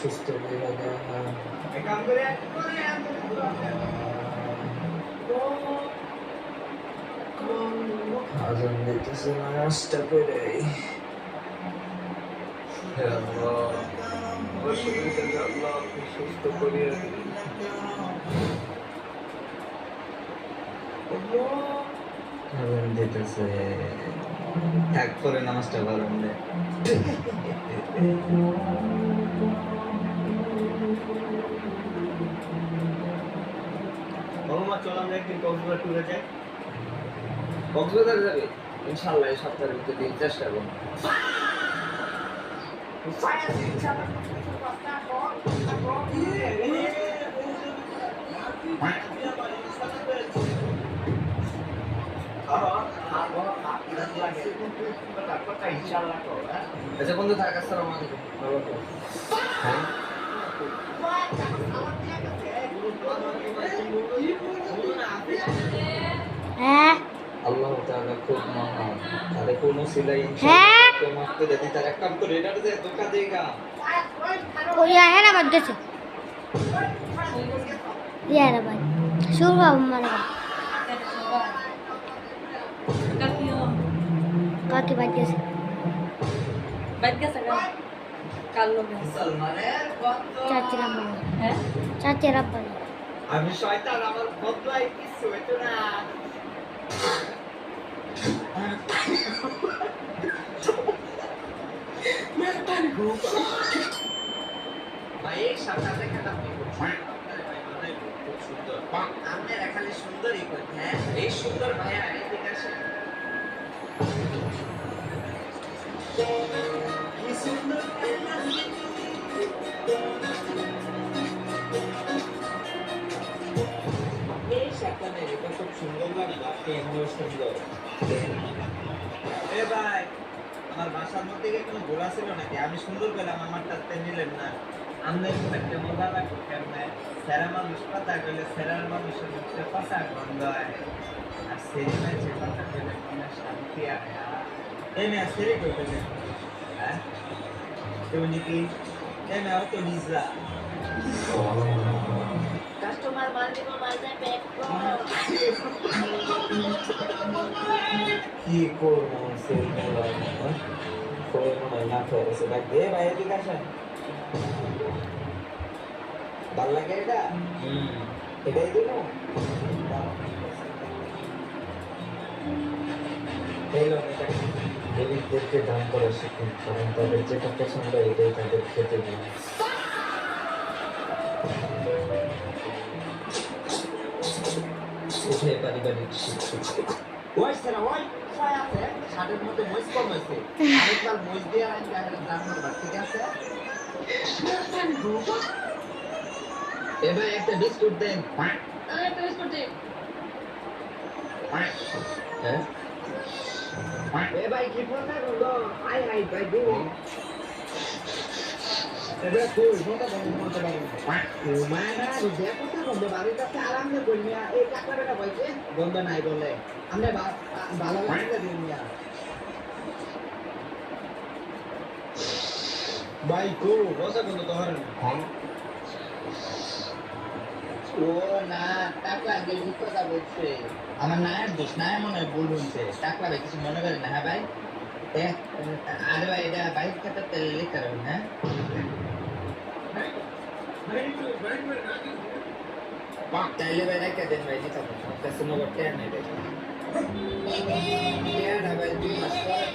সুস্থ করে দাও। আজান দিতেছে নামাজটা করে সুস্থ করিয়া আজান দিতেছে ত্যাগ করে নামাজটা করেন দে চল আমরা একদিন কক্সবাজার ট্যুরে যাই। কক্সবাজার যাবে ইনশাআল্লাহ এই সপ্তাহের ভিতরে দিন চেষ্টা করব। আচ্ছা বন্ধু থাক, আসসালামু আলাইকুম। হ্যাঁ আল্লাহ তাআলা খুব মহান, তারে কোনো সিলাই হ্যাঁ ইনশাআল্লাহ মাফ করে দিতে। তার এক কাম করে এটার যে ধোকা দেগা ওই হ্যাঁ না বাদ গেছে ইয়ার ভাই শুরু হবে মানে কাকি বাদ গেছে চাচি রাব্বা হ্যাঁ চাচি রাব্বা আমি শয়তান, আমার বদলাই কিছু হইতো না। ভাই এই সামনে দেখেন আপনি খুব সুন্দর। আপনারা খালি সুন্দরই করেন। হ্যাঁ এই সুন্দর ভাইয়া এদিকে আসেন। কি সুন্দর এই সামনে এটা খুব সুন্দর লাগে। আপনি এমনিও সুন্দর। এ ভাই আমার বাসার মধ্যে গিয়ে কোনো ঘোরা ছিল নাকি? আমি সুন্দর পেলাম, আমারটা নিলেন না। আমাদের খুব একটা মজা লাগবে কেমনে? সেরা মানুষ কথা গেলে সেরার মানুষের মুখে কথা গন্ধ হয়, আর সেরি মানুষের কথা গেলে মনে শান্তি আয়। এই মেয়ে সেরি করতে দেন, হ্যাঁ তুমি কি এই মেয়ে তো নিজা কাস্টমার মাল দিব মাল যায় প্যাক কি করবো সেই মেলা করে মনে হয় না ফেরেছে ডাক দে ভাই এদিকে আসেন। ভাল লাগে এটা? এটাই দিল গরিবদেরকে দান করা শিখুন, কারণ তাদের যেটা পছন্দ এটাই তাদের খেতে দিন। উঠে পারিবারিক শিক্ষা ওই সেরা ওই ছয় আছে শার্টের মধ্যে মহিষ কম হয়েছে। আরেকবার মহিষ দিয়ে আইন দাম করবা, ঠিক আছে? এবার একটা বিস্কুট দেন। একটা বিস্কুট দিন হ্যাঁ এ ভাই কি কথা বললো? আই আই ভাই দিব। এবার তুই ফোনটা বন্ধ করতে পারবি না। ও মানা যে কথা বন্ধ বাড়ির কাছে আরামে বলবি। এই টাকাটা বলছে বন্ধ নাই বলে আমরা ভালো লাগে দিন না ভাই কো বসা বন্ধ তো হরেন। ও না টাকা আগে কথা বলছে। আমার নায়ের দোষ নাই মনে হয় ভুল হয়েছে। টাকা ভাই কিছু মনে করেন না। হ্যাঁ ভাই আরে ভাই এটা বাইক খাতার তেল লেখা রাখুন। হ্যাঁ তাইলে ভাই রেখে দেন ভাই, দিতে হবে কাছে নগদ টেয়ার নেই ভাই। টেয়ারটা ভাই 2 মাস পরে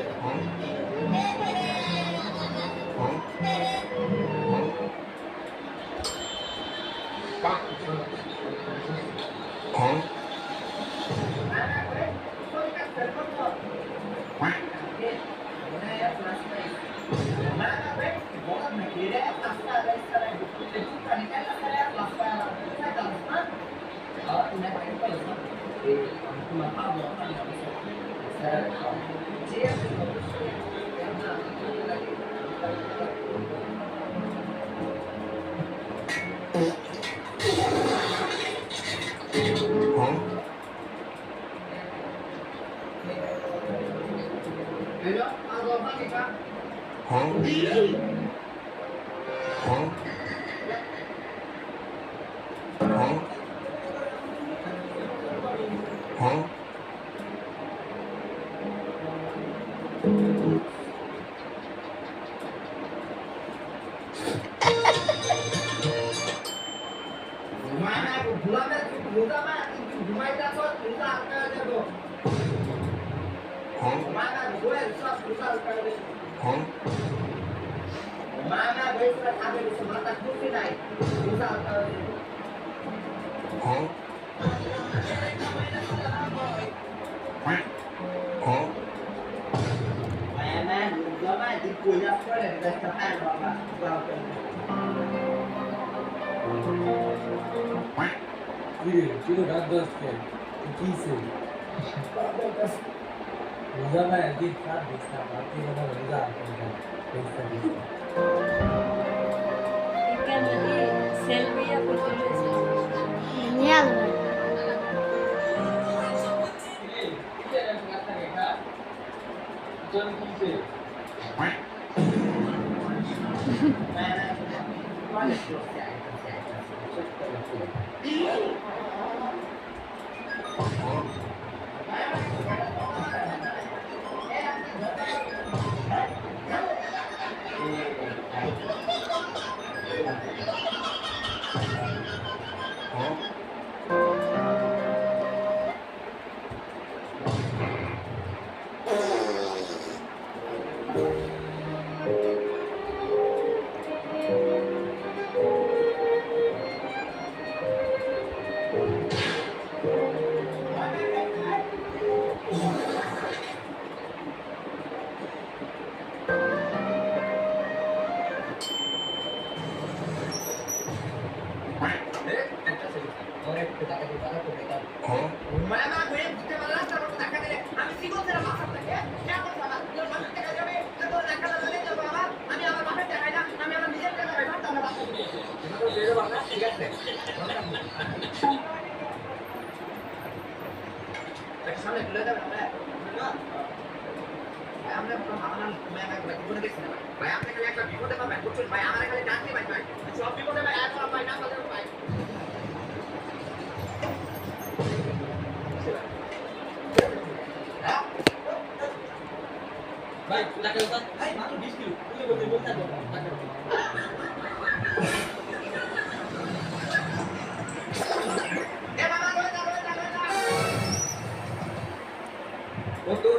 ঘুমায় না ঘুমাবে ঘুমাবে কিন্তু ঘুমাইতে তো ঘুমটা আটকা দেব ঘুমায় না ঘুরে সব ঘুমটা আটকা দেব ঘুমায় না বইটা খাবে তো মাথা খুশি নাই ঘুমটা আটকা দেব Mana gama di kuya pare da tahan baba baba Kilo রাত 10 কে কি সে রোজা না একদিন রাত 10 টা বাকি কথা রোজা সেলফিয়া করতে হয়েছে নিয়ে আসবে mana mana Mana gue buta malah taruh taka deh. Ami sibuk cara masak lagi ya. Siapa sama? Lo masak taka jabe. Lo taka lagi jabe apa? Ami আমার বাপের টাকা না। আমি আমার নিজের টাকা ব্যবহার করতে পারবো। এটা তো বেরো বাবা ঠিক আছে। একটা সামনে তুলে যাবে আমরা। ভাই আমরা মামা নাম তুমি আমাকে বিপদে দেখছেন না ভাই আপনি খালি একটা বিপদে পাবেন বুঝছেন ভাই আমার খালি ডাকতে ভাই ভাই সব বিপদে ভাই এখন ভাই না বলে ভাই ভাই টাকা দাও ভাই মাত্র 20 কিলো তুই বলতে দাও টাকা এ মামা লয়ে যা বন্ধু